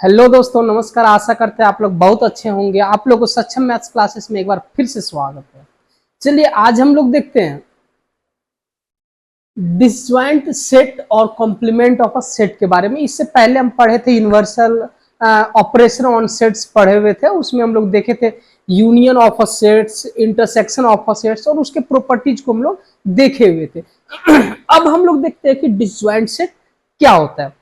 Hello दोस्तों, नमस्कार। आशा करते हैं आप लोग बहुत अच्छे होंगे। आप लोगों को सक्षम मैथ्स क्लासेस में एक बार फिर से स्वागत है। चलिए आज हम लोग देखते हैं डिसजॉइंट सेट और कॉम्प्लीमेंट ऑफ अ सेट के बारे में। इससे पहले हम पढ़े थे यूनिवर्सल ऑपरेशन ऑन सेट्स पढ़े हुए थे। उसमें हम लोग देखे थे union of a sets, intersection of a sets और उसके प्रॉपर्टीज को हम लोग देखे हुए थे। अब हम लोग देखते हैं कि डिसजॉइंट सेट क्या होता है।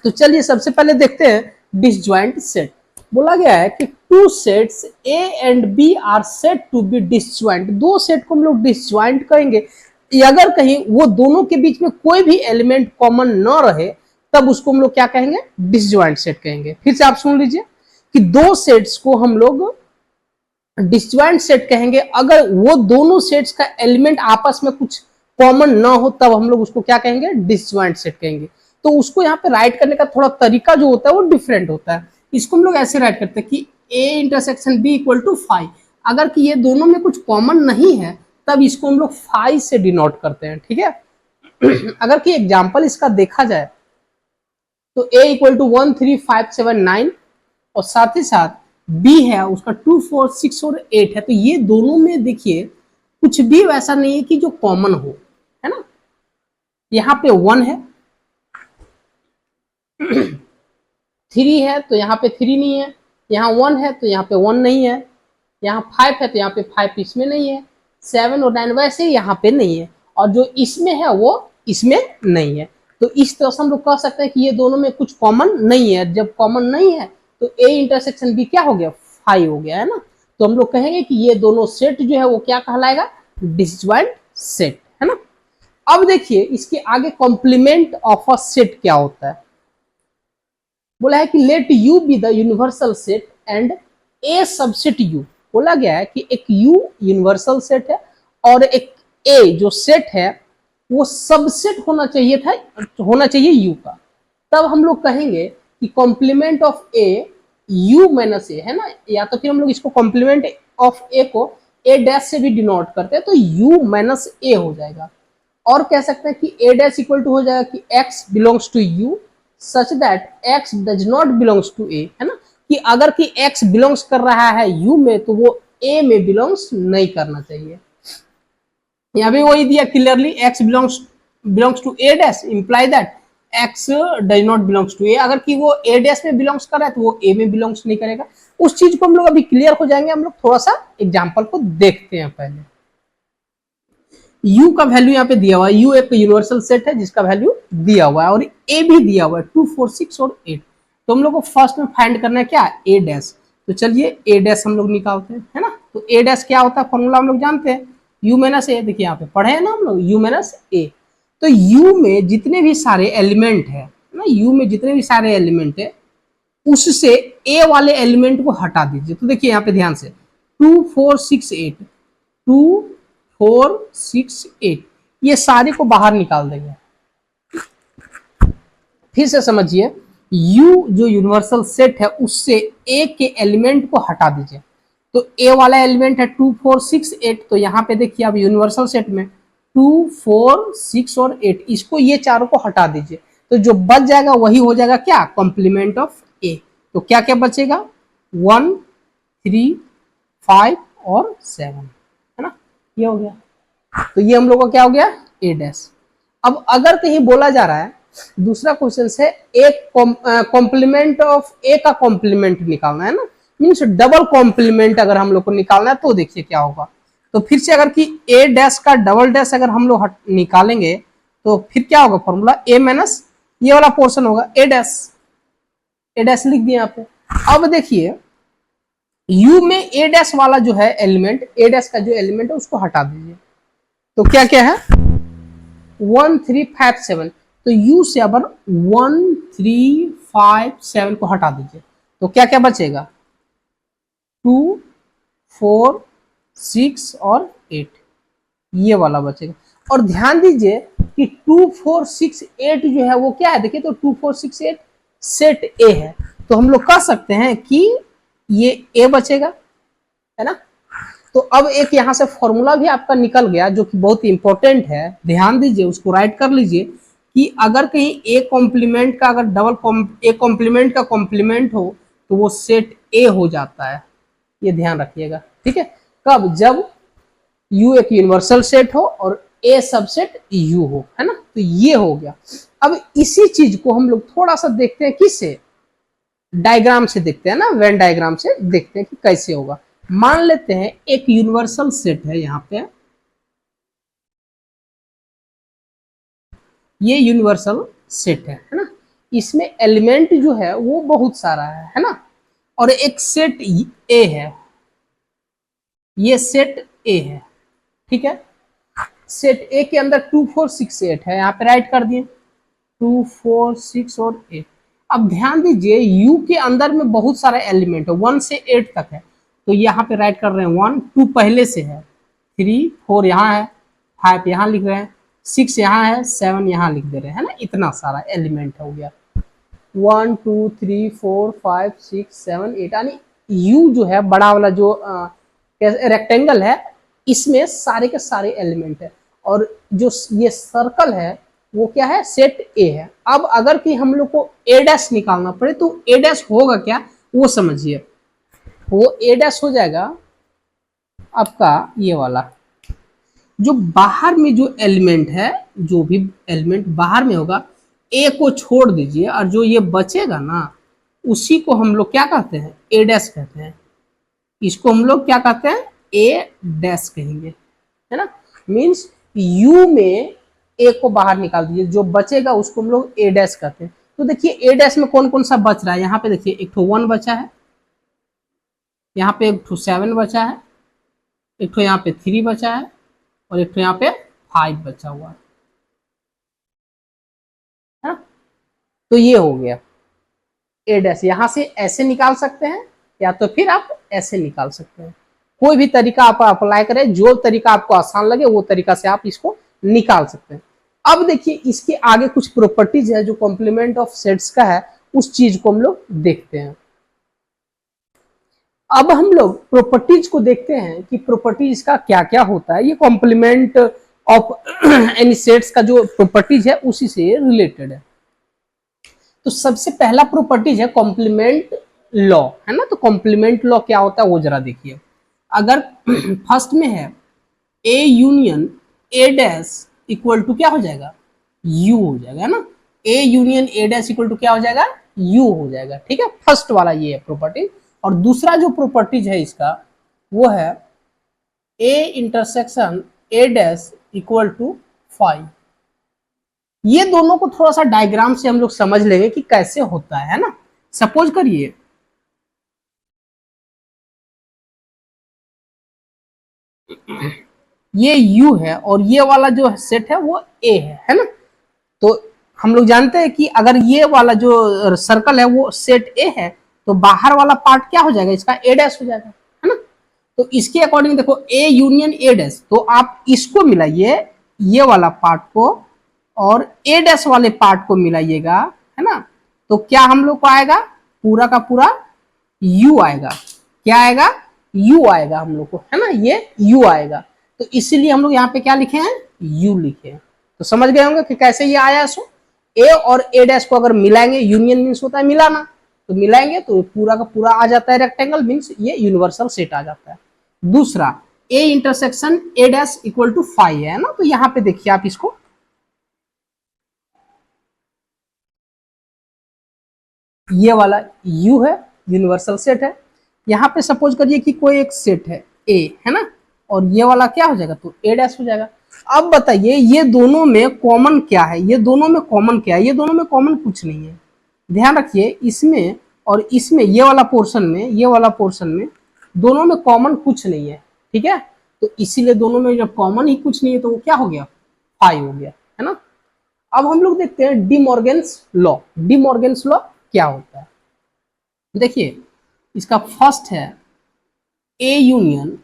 तो चलिए सबसे पहले देखते हैं डिसजॉइंट सेट। बोला गया है कि two sets A and B are set to be disjoint. दो सेट को हम लोग डिसजॉइंट कहेंगे अगर कहीं वो दोनों के बीच में कोई भी एलिमेंट कॉमन न रहे, तब उसको हम लोग क्या कहेंगे? डिसजॉइंट सेट कहेंगे। फिर से आप सुन लीजिए कि दो सेट्स को हम लोग डिसजॉइंट सेट कहेंगे अगर वो दोनों सेट्स का एलिमेंट आपस में कुछ कॉमन ना हो, तब हम लोग उसको क्या कहेंगे? डिसजॉइंट सेट कहेंगे। तो उसको यहाँ पे राइट करने का थोड़ा तरीका जो होता है वो डिफरेंट होता है। इसको हम लोग ऐसे राइट करते हैं कि A intersection B equal to five. अगर कि ये दोनों में कुछ कॉमन नहीं है, तब इसको हम लोग फाइव से डिनोट करते हैं। ठीक है। अगर कि एग्जाम्पल इसका देखा जाए तो ए इक्वल टू 1 3 5 7 9 और साथ ही साथ बी है उसका 2 4 6 और 8 है। तो ये दोनों में देखिए कुछ भी वैसा नहीं है कि जो कॉमन हो, है ना। यहाँ पे 1 है, 3 है तो यहाँ पे 3 नहीं है, यहाँ 1 है तो यहाँ पे 1 नहीं है, यहाँ 5 है तो यहाँ पे 5 इसमें नहीं है, 7 और 9 वैसे यहाँ पे नहीं है, और जो इसमें है वो इसमें नहीं है। तो इस तरह से हम लोग कह सकते हैं कि ये दोनों में कुछ कॉमन नहीं है। जब कॉमन नहीं है तो ए इंटरसेक्शन बी क्या हो गया? 5 हो गया, है ना। तो हम लोग कहेंगे कि ये दोनों सेट जो है वो क्या कहलाएगा? डिसजॉइंट सेट, है ना। अब देखिए इसके आगे कॉम्प्लीमेंट ऑफ अ सेट क्या होता है। बोला है कि let you be the universal set and A subset you. बोला गया है कि एक यू यूनिवर्सल सेट है और एक ए जो सेट है वो सबसेट होना चाहिए यू का। तब हम लोग कहेंगे कि complement of A U minus A, है ना। या तो फिर हम लोग इसको कॉम्प्लीमेंट ऑफ ए को ए डैश से भी डिनोट करते हैं तो यू माइनस ए हो जाएगा। और कह सकते हैं कि ए डैश इक्वल टू हो जाएगा कि x belongs to U such that x does not belongs to a, है ना। कि अगर कि x बिलोंग्स कर रहा है u में तो वो a में बिलोंग्स नहीं करना चाहिए। यहाँ भी वही दिया clearly, x belongs to a dash imply that x does not belongs to a। अगर कि वो a डैश में बिलोंग्स कर रहा है तो वो a में बिलोंग्स नहीं करेगा। उस चीज को हम लोग अभी क्लियर हो जाएंगे। हम लोग थोड़ा सा एग्जाम्पल को देखते हैं पहले। u का वैल्यू यहाँ पे दिया हुआ है। u एक यूनिवर्सल सेट है जिसका वैल्यू दिया हुआ है और a भी दिया हुआ है 2 4 6 और 8। तो हम लोग को फर्स्ट में फाइंड करना है क्या? a dash. तो चलिए a डैश हम लोग निकालते हैं, है ना। तो a डैश क्या होता है? फॉर्मूला हम लोग जानते हैं, u माइनस ए। देखिए यहाँ पे पढ़े हैं ना हम लोग, u माइनस ए। तो u में जितने भी सारे एलिमेंट है ना, u में जितने भी सारे एलिमेंट है उससे a वाले एलिमेंट को हटा दीजिए। तो देखिए यहाँ पे ध्यान से 2 4 6 8 2 4 6 8 ये सारे को बाहर निकाल देंगे। फिर से समझिए, U जो यूनिवर्सल सेट है उससे A के एलिमेंट को हटा दीजिए। तो A वाला एलिमेंट है 2 4 6 8। तो यहाँ पे देखिए अब यूनिवर्सल सेट में 2 4 6 और 8, इसको ये चारों को हटा दीजिए। तो जो बच जाएगा वही हो जाएगा क्या? Complement of A। तो क्या क्या बचेगा? 1 3 5 और 7, है ना। ये हो गया। तो ये हम लोग का क्या हो गया? ए डैश। अब अगर कहीं बोला जा रहा है, दूसरा क्वेश्चन से एक कॉम्प्लीमेंट ऑफ ए का कॉम्प्लीमेंट निकालना है ना, मीन्स डबल कॉम्प्लीमेंट अगर हम लोग को निकालना है तो देखिए क्या होगा। तो फिर से अगर कि ए डैश का डबल डैश अगर हम लोग निकालेंगे तो फिर क्या होगा? फॉर्मूला ए माइनस ये वाला पोर्शन होगा ए डैश। ए डैश लिख दिया यहाँ पे। अब देखिए यू में ए डैश वाला जो है एलिमेंट, ए डैश का जो एलिमेंट है उसको हटा दीजिए। तो क्या क्या है? 1 3 5 7। तो u से अब 1 3 5 7 को हटा दीजिए। तो क्या क्या बचेगा? 2 4 6 और 8 ये वाला बचेगा। और ध्यान दीजिए कि 2 4 6 8 जो है वो क्या है? देखिए तो 2 4 6 8 सेट ए है। तो हम लोग कह सकते हैं कि ये ए बचेगा, है ना। तो अब एक यहां से फॉर्मूला भी आपका निकल गया जो कि बहुत इंपॉर्टेंट है, ध्यान दीजिए, उसको राइट कर लीजिए कि अगर कहीं ए कॉम्प्लीमेंट का अगर ए कॉम्प्लीमेंट का कॉम्प्लीमेंट हो तो वो सेट ए हो जाता है, ये ध्यान रखिएगा। ठीक है, कब? जब यू एक यूनिवर्सल सेट हो और ए सबसेट यू हो, है ना। तो ये हो गया। अब इसी चीज को हम लोग थोड़ा सा देखते हैं, किससे? डायग्राम से देखते हैं ना, वेन डायग्राम से देखते हैं कि कैसे होगा। मान लेते हैं एक यूनिवर्सल सेट है, यहाँ पे ये यूनिवर्सल सेट है ना। इसमें एलिमेंट जो है वो बहुत सारा है ना। और एक सेट ए है, ये सेट ए है। ठीक है, सेट ए के अंदर 2 4 6 8 है, यहाँ पे राइट कर दिए 2 4 6 और 8। अब ध्यान दीजिए यू के अंदर में बहुत सारे एलिमेंट है, 1 से 8 तक है। तो यहाँ पे राइट कर रहे हैं 1 2 पहले से है, 3 4 यहाँ है, 5 यहाँ लिख रहे हैं, 6 यहाँ है, 7 यहाँ लिख दे रहे हैं ना। इतना सारा एलिमेंट हो गया, 1 2 3 4 5 6 7 8। यानी यू जो है बड़ा वाला जो रेक्टेंगल है, इसमें सारे के सारे एलिमेंट है। और जो ये सर्कल है वो क्या है? सेट ए है। अब अगर कि हम लोग को ए डैश निकालना पड़े तो ए डैश होगा क्या, वो समझिए। वो ए डैश हो जाएगा आपका ये वाला, जो बाहर में जो एलिमेंट है, जो भी एलिमेंट बाहर में होगा, ए को छोड़ दीजिए, और जो ये बचेगा ना उसी को हम लोग क्या कहते हैं? ए डैश कहते हैं। इसको हम लोग क्या कहते हैं? ए डैश कहेंगे, है ना। मीन्स यू में ए को बाहर निकाल दीजिए, जो बचेगा उसको हम लोग ए डैश कहते हैं। तो देखिए ए डैश में कौन कौन सा बच रहा है, यहाँ पे देखिए एक ठो 1 बचा है, यहाँ पे एक ठो 7 बचा है, एक ठो यहाँ पे 3 बचा है, और एक ठो यहाँ पे 5 बचा हुआ है। तो ये हो गया ए डैश। यहां से ऐसे निकाल सकते हैं या तो फिर आप ऐसे निकाल सकते हैं। कोई भी तरीका आप अप्लाई करें, जो तरीका आपको आसान लगे वो तरीका से आप इसको निकाल सकते हैं। अब देखिए इसके आगे कुछ प्रॉपर्टीज है जो कॉम्प्लीमेंट ऑफ सेट्स का है, उस चीज को हम लोग देखते हैं। अब हम लोग प्रॉपर्टीज को देखते हैं कि प्रॉपर्टीज का क्या क्या होता है। ये कॉम्प्लीमेंट ऑफ एनी सेट्स का जो प्रॉपर्टीज है उसी से रिलेटेड है। तो सबसे पहला प्रॉपर्टीज है कॉम्प्लीमेंट लॉ, है ना। तो कॉम्प्लीमेंट लॉ क्या होता है वो जरा देखिए। अगर फर्स्ट में है A union A dash equal to क्या हो जाएगा? यू हो जाएगा, है ना। A union A dash equal to क्या हो जाएगा? यू हो जाएगा। ठीक है, फर्स्ट वाला ये है प्रॉपर्टी। और दूसरा जो प्रॉपर्टीज है इसका वो है A intersection A dash equal to 5। ये दोनों को थोड़ा सा डायग्राम से हम लोग समझ लेंगे कि कैसे होता है ना। सपोज करिए ये U है और ये वाला जो सेट है वो A है ना। तो हम लोग जानते हैं कि अगर ये वाला जो सर्कल है वो सेट A है तो बाहर वाला पार्ट क्या हो जाएगा? इसका A डैश हो जाएगा, है ना। तो इसके अकॉर्डिंग देखो A यूनियन A डैश, तो आप इसको मिलाइए ये वाला पार्ट को और A डैश वाले पार्ट को मिलाइएगा, है ना। तो क्या हम लोग को आएगा? पूरा का पूरा U आएगा। क्या आएगा? U आएगा हम लोग को, है ना। ये U आएगा। तो इसीलिए हम लोग यहाँ पे क्या लिखे हैं? U लिखे हैं। तो समझ गए होंगे कि कैसे ये आया। सो ए और ए डैश को अगर मिलाएंगे, यूनियन मीन्स होता है मिलाना, तो मिलाएंगे तो पूरा का पूरा आ जाता है रेक्टेंगल, मीन्स ये यूनिवर्सल सेट आ जाता है। दूसरा A intersection A dash equal to 5 है ना। तो यहाँ पे देखिए आप इसको, ये वाला U है, यूनिवर्सल सेट है। यहाँ पे सपोज करिए कि कोई एक सेट है A, है ना, और ये वाला क्या हो जाएगा? तो A डैश हो जाएगा। अब बताइए ये दोनों में कॉमन क्या है? ये दोनों में कॉमन क्या है? ये दोनों में कॉमन कुछ नहीं है। ध्यान रखिए इसमें और इसमें, ये वाला पोर्शन में, ये वाला पोर्शन में, दोनों में कॉमन कुछ नहीं है। ठीक है, तो इसीलिए दोनों में जब कॉमन ही कुछ नहीं है तो वो क्या हो गया? 5 हो गया, है ना। अब हम लोग देखते हैं De Morgan's law. De Morgan's law क्या होता है? देखिए इसका फर्स्ट है ए यूनियन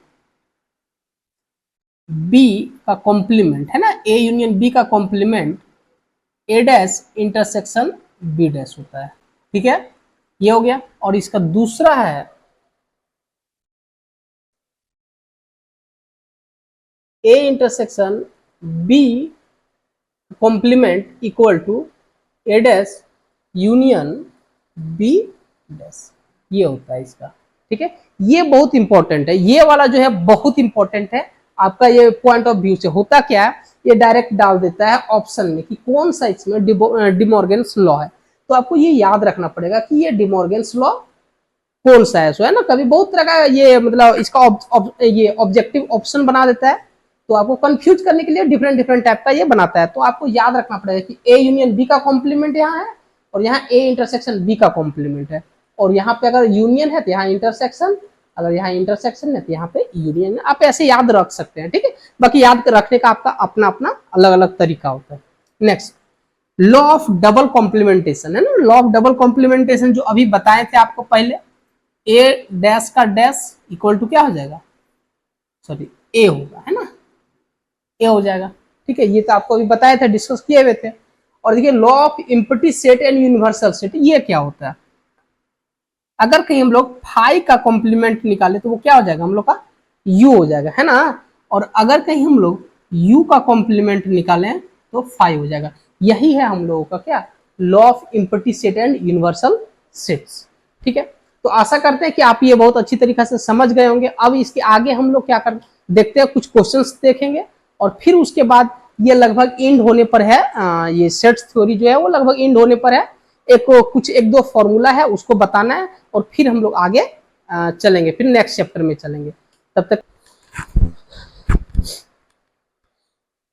बी का कॉम्प्लीमेंट, है ना। ए यूनियन बी का complement A dash intersection B dash होता है। ठीक है, ये हो गया। और इसका दूसरा है A intersection B complement equal to A dash union B dash, ये होता है इसका। ठीक है, ये बहुत इंपॉर्टेंट है, ये वाला जो है बहुत इंपॉर्टेंट है आपका। ये पॉइंट ऑफ व्यू से होता क्या है, ये डायरेक्ट डाल देता है ऑप्शन में कि कौन सा इसमें डिमॉर्गन्स लॉ है। तो आपको ये याद रखना पड़ेगा कि ये डिमॉर्गन्स लॉ कौन सा है। सो है ना, कभी बहुत तरह का ये मतलब इसका ये ऑब्जेक्टिव ऑप्शन बना देता है, तो आपको कंफ्यूज करने के लिए डिफरेंट डिफरेंट टाइप का ये बनाता है। तो आपको याद रखना पड़ेगा कि ए यूनियन बी का कॉम्प्लीमेंट यहाँ है, और यहाँ ए इंटरसेक्शन बी का कॉम्प्लीमेंट है, और यहाँ पे अगर यूनियन है तो यहाँ इंटरसेक्शन, अगर यहाँ इंटरसेक्शन है तो यहाँ पे यूनियन है। आप ऐसे याद रख सकते हैं। ठीक है, बाकी याद रखने का आपका अपना अपना अलग अलग तरीका होता है। Next, law of double complementation है ना। लॉ ऑफ डबल कॉम्प्लीमेंटेशन जो अभी बताए थे आपको पहले, ए डैश का डैश इक्वल टू क्या हो जाएगा, सॉरी ए होगा, है ना, ए हो जाएगा। ठीक है, ये तो आपको अभी बताया था, डिस्कस किए हुए थे। और देखिए law of empty set and universal set, ये क्या होता है, अगर कहीं हम लोग फाई का कॉम्प्लीमेंट निकाले तो वो क्या हो जाएगा, हम लोग का यू हो जाएगा, है ना। और अगर कहीं हम लोग यू का कॉम्प्लीमेंट निकालें तो फाई हो जाएगा। यही है हम लोगों का क्या, law of empty set and universal sets. ठीक है, तो आशा करते हैं कि आप ये बहुत अच्छी तरीके से समझ गए होंगे। अब इसके आगे हम लोग क्या कर देखते हैं, कुछ क्वेश्चंस देखेंगे, और फिर उसके बाद ये लगभग एंड होने पर है, ये सेट्स थ्योरी जो है वो लगभग एंड होने पर है। एक दो फॉर्मूला है उसको बताना है, और फिर हम लोग आगे चलेंगे, फिर नेक्स्ट चैप्टर में चलेंगे। तब तक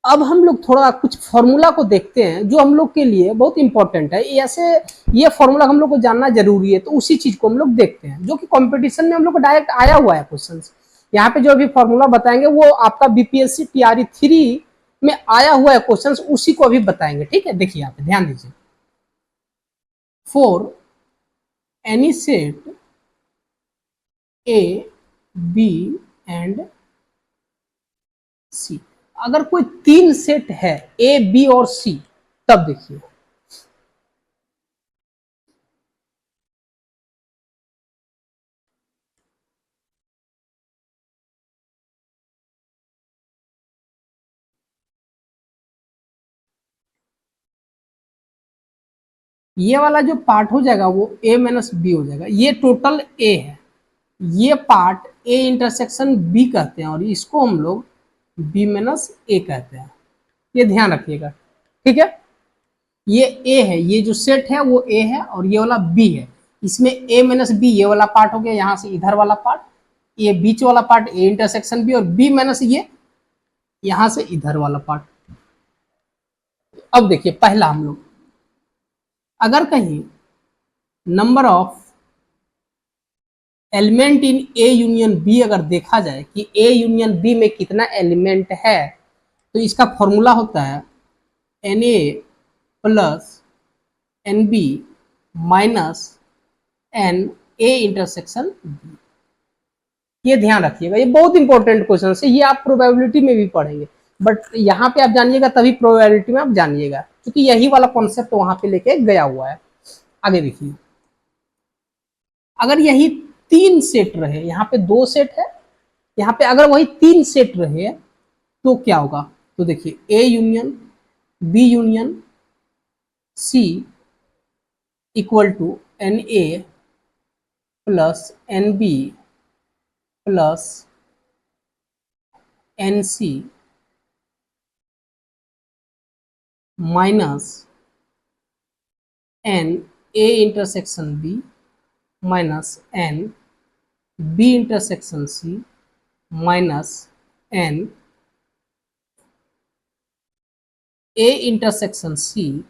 अब हम लोग थोड़ा कुछ फॉर्मूला को देखते हैं जो हम लोग के लिए बहुत इंपॉर्टेंट है। ऐसे ये फॉर्मूला हम लोग को जानना जरूरी है, तो उसी चीज को हम लोग देखते हैं जो कि कंपटीशन में हम लोग को डायरेक्ट आया हुआ है क्वेश्चन। यहाँ पे जो अभी फॉर्मूला बताएंगे वो आपका बीपीएससी टीआरई 3 में आया हुआ है क्वेश्चन, उसी को अभी बताएंगे। ठीक है, देखिए यहाँ पे ध्यान दीजिए, for any set A B and C, अगर कोई तीन सेट है ए बी और सी, तब देखिए ये वाला जो पार्ट हो जाएगा वो ए माइनस बी हो जाएगा। ये टोटल ए है, ये पार्ट ए इंटरसेक्शन बी कहते हैं, और इसको हम लोग बी माइनस ए कहते हैं। ये ध्यान रखिएगा। ठीक है, ये ए है, ये जो सेट है वो ए है, और ये वाला बी है। इसमें ए माइनस बी ये वाला पार्ट हो गया, यहां से इधर वाला पार्ट, ये बीच वाला पार्ट ए इंटरसेक्शन बी, और बी माइनस ये यहां से इधर वाला पार्ट। अब देखिए पहला हम लोग, अगर कहीं number of element in A union B अगर देखा जाए कि ए यूनियन बी में कितना एलिमेंट है, तो इसका फॉर्मूला होता है N A plus N B minus N A intersection B. ये ध्यान रखिएगा, ये बहुत इंपॉर्टेंट क्वेश्चन है, ये आप प्रोबेबिलिटी में भी पढ़ेंगे, बट यहाँ पे आप जानिएगा तभी प्रोबेबिलिटी में आप जानिएगा, क्योंकि यही वाला कॉन्सेप्ट वहां पे लेके गया हुआ है। आगे देखिए, अगर यही तीन सेट रहे, यहाँ पे दो सेट है, यहाँ पे अगर वही तीन सेट रहे तो क्या होगा, तो देखिए A union B union C equal to N A plus N B plus N C minus N A intersection B minus N B intersection C minus N A intersection C,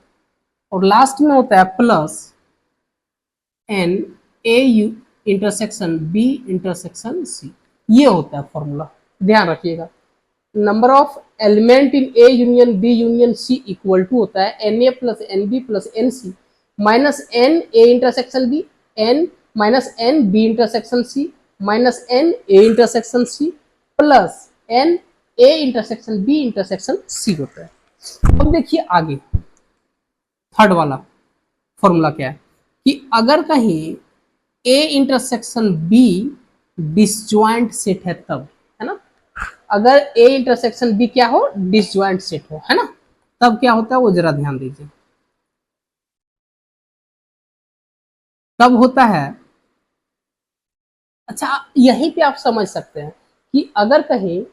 और last में होता है plus N A U intersection B intersection C. ये होता है formula, ध्यान रखिएगा। Number of element in A union B union C equal to होता है N A plus N B plus N C minus N A intersection B N minus N B intersection C minus N A intersection C plus N A intersection B intersection C होता है। अब देखिए आगे third वाला formula क्या है कि अगर कहीं A intersection B disjoint set है तब, है ना, अगर ए इंटरसेक्शन बी क्या हो, डिसजॉइंट सेट हो, है ना, तब क्या होता है वो जरा ध्यान दीजिए। तब होता है, अच्छा यहीं पे आप समझ सकते हैं कि अगर कहीं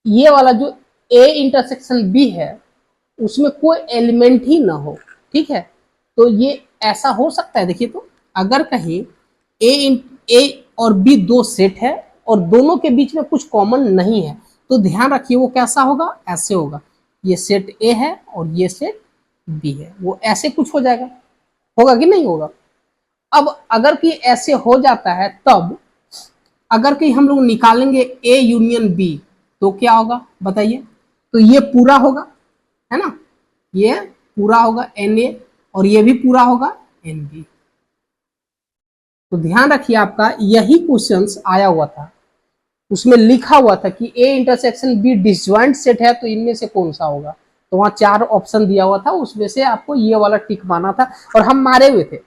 ये वाला जो ए इंटरसेक्शन बी है उसमें कोई एलिमेंट ही ना हो, ठीक है, तो ये ऐसा हो सकता है। देखिए तो अगर कहीं ए और बी दो सेट है और दोनों के बीच में कुछ कॉमन नहीं है, तो ध्यान रखिए वो कैसा होगा, ऐसे होगा। ये सेट ए है और ये सेट बी है, वो ऐसे कुछ हो जाएगा, होगा कि नहीं होगा। अब अगर कि ऐसे हो जाता है, तब अगर कि हम लोग निकालेंगे ए यूनियन बी, तो क्या होगा बताइए। तो ये पूरा होगा, है ना, ये पूरा होगा एन ए और ये भी पूरा होगा एन बी। तो ध्यान रखिए आपका यही क्वेश्चंस आया हुआ था, उसमें लिखा हुआ था कि A intersection B disjoint set है, तो इनमें से कौन सा होगा। तो वहां 4 ऑप्शन दिया हुआ था, उसमें से आपको ये वाला टिक मारना था, और हम मारे हुए थे,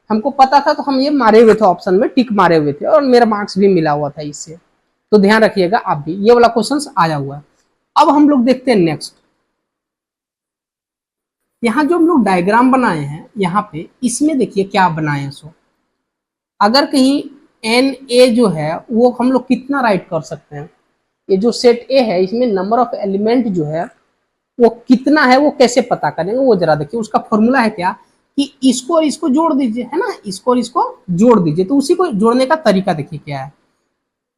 हमको पता था, तो हम ये मारे हुए थे, ऑप्शन में टिक मारे हुए थे और मेरा मार्क्स भी मिला हुआ था इससे। तो ध्यान रखिएगा आप भी, ये वाला क्वेश्चन आया हुआ है। अब हम लोग देखते हैं नेक्स्ट, यहाँ जो हम लोग डायग्राम बनाए हैं यहाँ पे, इसमें देखिए क्या बनाए हैं। सो अगर कहीं एन ए जो है वो हम लोग कितना राइट कर सकते हैं, ये जो सेट ए है इसमें नंबर ऑफ एलिमेंट जो है वो कितना है, वो कैसे पता करेंगे वो जरा देखिए। उसका फॉर्मूला है क्या कि इसको और इसको जोड़ दीजिए, है ना, इसको और इसको जोड़ दीजिए। तो उसी को जोड़ने का तरीका देखिए क्या है,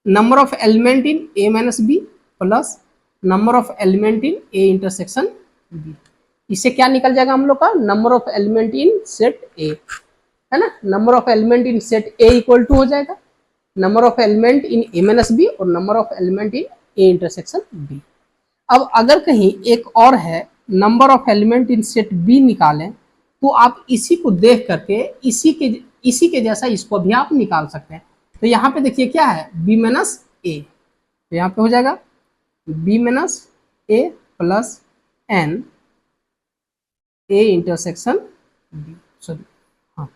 number of element in A minus B plus number of element in A intersection B. इससे क्या निकल जाएगा हम लोग का, number of element in set A, है ना, number of element in set A equal to हो जाएगा number of element in A minus B और number of element in A intersection B. अब अगर कहीं एक और है, number of element in set B निकालें, तो आप इसी को देख करके इसी के जैसा इसको भी आप निकाल सकते हैं। तो यहाँ पे देखिए क्या है, बी माइनस ए, तो यहाँ पे हो जाएगा B minus A plus N A intersection B, sorry हाँ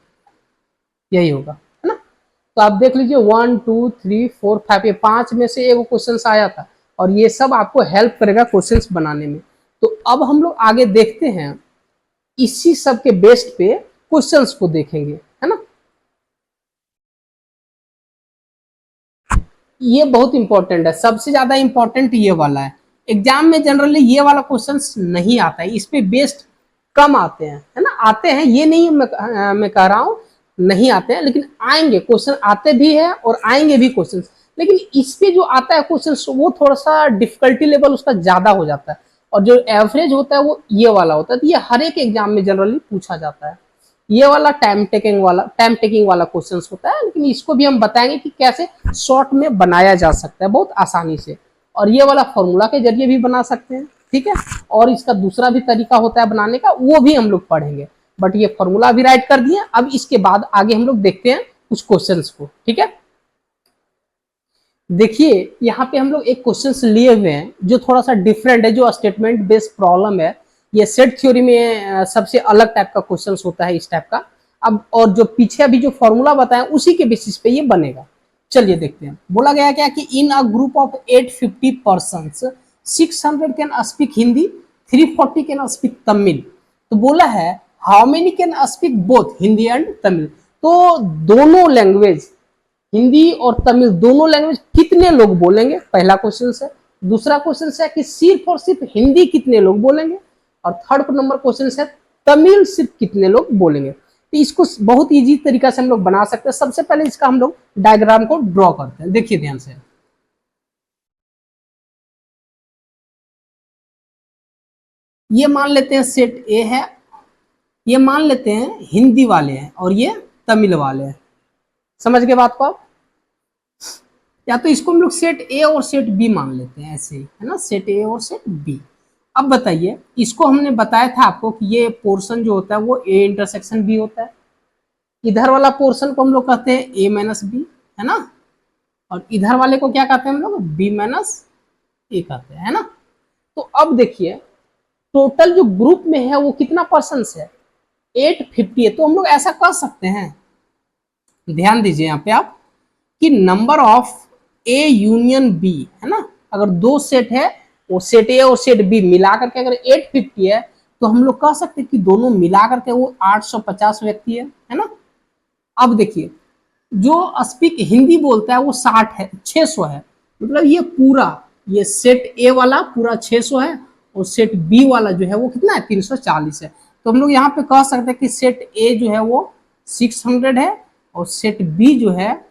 यही होगा, है ना। तो आप देख लीजिए 1 2 3 4 5, ये 5 में से एक क्वेश्चन आया था, और ये सब आपको हेल्प करेगा क्वेश्चंस बनाने में। तो अब हम लोग आगे देखते हैं, इसी सब के बेस्ड पे क्वेश्चंस को देखेंगे, है ना। ये बहुत इंपॉर्टेंट है, सबसे ज्यादा इंपॉर्टेंट ये वाला है। एग्जाम में जनरली ये वाला क्वेश्चंस नहीं आता है, इस पे बेस्ड कम आते हैं, है ना। आते हैं, ये नहीं मैं कह रहा हूँ नहीं आते हैं, लेकिन आएंगे क्वेश्चन, आते भी है और आएंगे भी क्वेश्चन। लेकिन इस पे जो आता है क्वेश्चन वो थोड़ा सा डिफिकल्टी लेवल उसका ज्यादा हो जाता है, और जो एवरेज होता है वो ये वाला होता है। तो ये हर एक एग्जाम में जनरली पूछा जाता है। ये वाला टाइम टेकिंग वाला क्वेश्चन होता है, लेकिन इसको भी हम बताएंगे कि कैसे शॉर्ट में बनाया जा सकता है बहुत आसानी से, और ये वाला फॉर्मूला के जरिए भी बना सकते हैं, ठीक है। और इसका दूसरा भी तरीका होता है बनाने का, वो भी हम लोग पढ़ेंगे, बट ये फॉर्मूला भी राइट कर दिए। अब इसके बाद आगे हम लोग देखते हैं कुछ क्वेश्चंस को, ठीक है। देखिए यहाँ पे हम लोग एक क्वेश्चन लिए हुए हैं जो थोड़ा सा डिफरेंट है, जो स्टेटमेंट बेस्ड प्रॉब्लम है। ये सेट थ्योरी में सबसे अलग टाइप का क्वेश्चन होता है इस टाइप का। अब और जो पीछे अभी जो फॉर्मूला बताया उसी के बेसिस पे ये बनेगा। चलिए देखते हैं, बोला गया क्या कि in a group of 850 persons 600 can speak Hindi, 340 can speak Tamil. तो बोला है how many can speak both Hindi and Tamil. तो दोनों लैंग्वेज, हिंदी और तमिल दोनों लैंग्वेज कितने लोग बोलेंगे, पहला क्वेश्चन है। दूसरा क्वेश्चन है कि सिर्फ और सिर्फ हिंदी कितने लोग बोलेंगे, और थर्ड नंबर क्वेश्चन है तमिल सिर्फ कितने लोग बोलेंगे। तो इसको बहुत इजी तरीका से हम लोग बना सकते हैं। सबसे पहले इसका हम लोग डायग्राम को ड्रॉ करते हैं, देखिए ध्यान से। ये मान लेते हैं सेट ए है, ये मान लेते हैं हिंदी वाले हैं और ये तमिल वाले हैं। समझ गए बात को आप, या तो इसको हम लोग सेट ए और सेट बी मान लेते हैं, ऐसे ही, है ना, सेट ए और सेट बी। अब बताइए, इसको हमने बताया था आपको कि ये पोर्शन जो होता है वो ए इंटरसेक्शन बी होता है। इधर वाला पोर्शन को हम लोग कहते हैं ए माइनस बी, है ना, और इधर वाले को क्या कहते हैं हम लोग, बी माइनस ए कहते हैं, है ना। तो अब देखिए टोटल जो ग्रुप में है वो कितना पर्सन है, 850 है। तो हम लोग ऐसा कर सकते हैं, ध्यान दीजिए यहाँ पे आप, कि number of A union B, है ना, अगर दो सेट है वो सेट ए और सेट बी मिला करके अगर 850 है तो हम लोग कह सकते हैं कि दोनों मिला करके वो 850 व्यक्ति है ना। अब देखिए जो स्पीक हिंदी बोलता है वो 60 है, 600 है, मतलब ये पूरा ये सेट ए वाला पूरा 600 है और सेट बी वाला जो है वो कितना है 340 है। तो हम लोग यहाँ पे कह सकते हैं कि सेट ए जो है वो 600 है और सेट बी जो है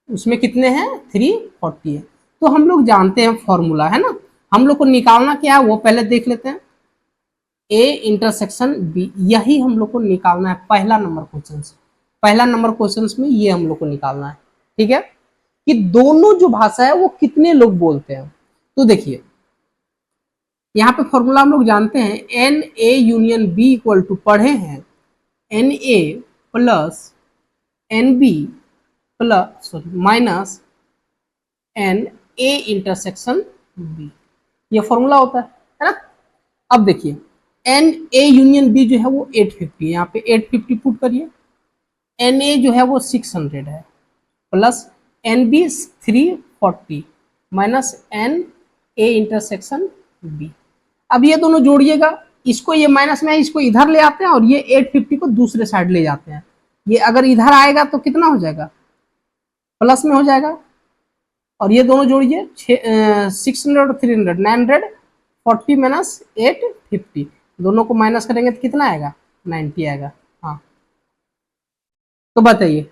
उसमें कितने हैं 340 है। तो हम लोग जानते हैं फॉर्मूला है ना, हम लोग को निकालना क्या है वो पहले देख लेते हैं। ए इंटरसेक्शन बी, यही हम लोग को निकालना है पहला नंबर क्वेश्चन से, पहला नंबर क्वेश्चन में ये हम लोग को निकालना है। ठीक है, कि दोनों जो भाषा है वो कितने लोग बोलते हैं। तो देखिए यहाँ पे फॉर्मूला हम लोग जानते हैं, N A union B equal to पढ़े हैं N A plus N B plus sorry minus N A intersection B, ये फॉर्मूला होता है ना। अब देखिए एन ए यूनियन बी जो है वो 850 है, यहाँ पे 850 पुट करिए, एन ए जो है वो 600 है plus N B 340 minus N A intersection B. अब ये दोनों जोड़िएगा, इसको ये माइनस में इसको इधर ले आते हैं और ये 850 को दूसरे साइड ले जाते हैं, ये अगर इधर आएगा तो कितना हो जाएगा प्लस में हो जाएगा, और ये दोनों जोड़िए 600 और 300 940 माइनस 850, दोनों को माइनस करेंगे तो कितना आएगा 90 आएगा। हाँ तो बताइए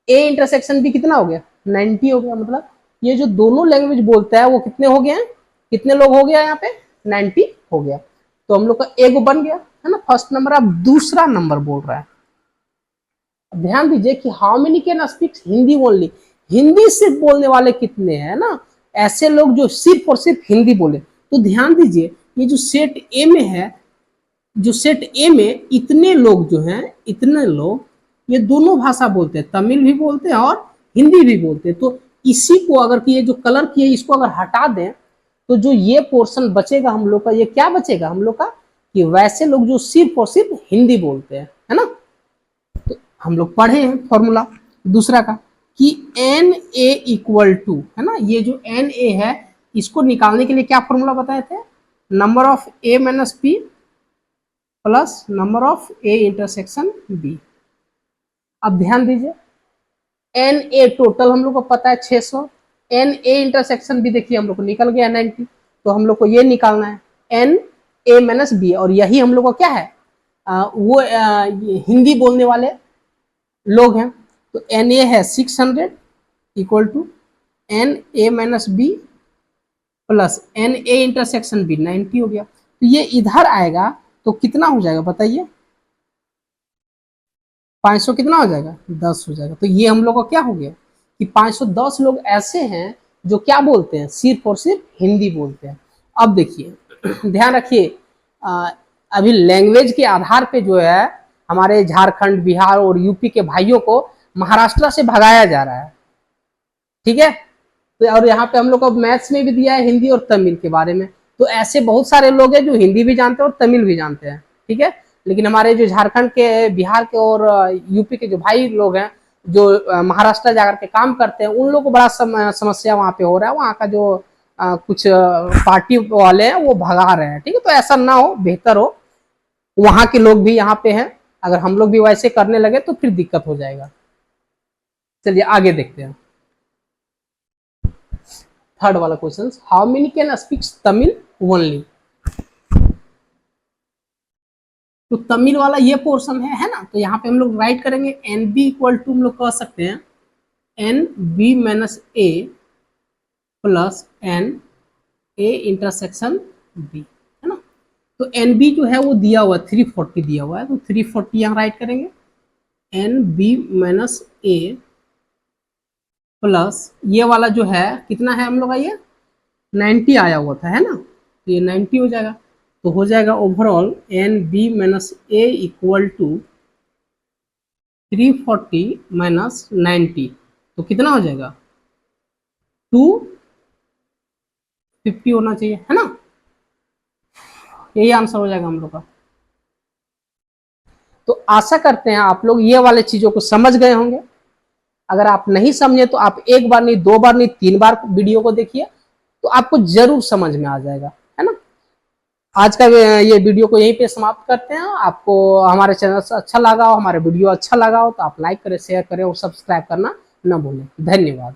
ए इंटरसेक्शन भी कितना हो गया 90 हो गया, मतलब ये जो दोनों लैंग्वेज बोलता है वो कितने हो गए हैं, कितने लोग हो गया यहाँ पे 90 हो गया। तो हम लोग का एगो बन गया है ना फर्स्ट नंबर। अब दूसरा नंबर बोल रहा है, ध्यान दीजिए कि how many can speak Hindi only, Hindi सिर्फ बोलने वाले कितने हैं ना, ऐसे लोग जो सिर्फ और सिर्फ हिंदी बोले। तो ध्यान दीजिए ये जो सेट ए में है, जो सेट ए में इतने लोग जो हैं, इतने लोग ये दोनों भाषा बोलते हैं, तमिल भी बोलते हैं और हिंदी भी बोलते हैं। तो इसी को अगर ये जो कलर किए इसको अगर हटा दें तो जो ये पोर्शन बचेगा हम लोग का, ये क्या बचेगा हम लोग का कि वैसे लोग जो सिर्फ और सिर्फ हिंदी बोलते हैं है ना। तो हम लोग पढ़े हैं फॉर्मूला दूसरा का कि एन ए इक्वल टू है ना, ये जो एन ए है इसको निकालने के लिए क्या फॉर्मूला बताए थे, number of A minus B plus number of A intersection B. अब ध्यान दीजिए एन ए टोटल हम लोग को पता है 600, एन ए इंटरसेक्शन बी देखिए हम लोग को निकल गया 90, तो हम लोग को ये निकालना है एन ए माइनस बी, और यही हम लोग को क्या है हिंदी बोलने वाले लोग हैं। तो एन ए है 600 equal to N A minus B plus N A intersection B 90 हो गया। तो ये इधर आएगा तो कितना हो जाएगा बताइए 500 कितना हो जाएगा 10 हो जाएगा। तो ये हम लोग का क्या हो गया कि 510 लोग ऐसे हैं जो क्या बोलते हैं सिर्फ और सिर्फ हिंदी बोलते हैं। अब देखिए ध्यान रखिए अभी लैंग्वेज के आधार पे जो है हमारे झारखंड बिहार और यूपी के भाइयों को महाराष्ट्र से भगाया जा रहा है, ठीक है। तो और यहाँ पे हम लोग को मैथ्स में भी दिया है हिंदी और तमिल के बारे में, तो ऐसे बहुत सारे लोग हैं जो हिंदी भी जानते हैं और तमिल भी जानते हैं, ठीक है। लेकिन हमारे जो झारखंड के बिहार के और यूपी के जो भाई लोग हैं जो महाराष्ट्र जाकर के काम करते हैं उन लोगों को बड़ा समस्या वहाँ पे हो रहा है, वहाँ का जो कुछ पार्टी वाले हैं वो भगा रहे हैं, ठीक है। तो ऐसा ना हो, बेहतर हो वहाँ के लोग भी यहाँ पे हैं, अगर हम लोग भी वैसे करने लगे तो फिर दिक्कत हो जाएगा। चलिए आगे देखते हैं थर्ड वाला question, how many can speak Tamil only. तो तमिल वाला ये पोर्शन है ना, तो यहाँ पे हम लोग राइट करेंगे एन बी इक्वल टू हम लोग कह सकते हैं N B minus A plus N A intersection B है ना। तो एन बी जो है वो दिया हुआ है 340 दिया हुआ है, तो 340 यहाँ राइट करेंगे N B minus A plus ये वाला जो है कितना है हम लोग का ये 90 आया हुआ था है ना, तो ये 90 हो जाएगा। तो हो जाएगा overall N B minus A equal to 340 minus 90, तो कितना हो जाएगा 250 होना चाहिए है ना, यही आंसर हो जाएगा हम लोग का। तो आशा करते हैं आप लोग ये वाले चीजों को समझ गए होंगे। अगर आप नहीं समझे तो आप एक बार नहीं, दो बार नहीं, 3 बार वीडियो को देखिए, तो आपको जरूर समझ में आ जाएगा, है ना। आज का ये वीडियो को यहीं पे समाप्त करते हैं। आपको हमारे चैनल से अच्छा लगा हो, हमारे वीडियो अच्छा लगा हो तो आप लाइक करें, शेयर करें और सब्सक्राइब करना न भूलें। धन्यवाद।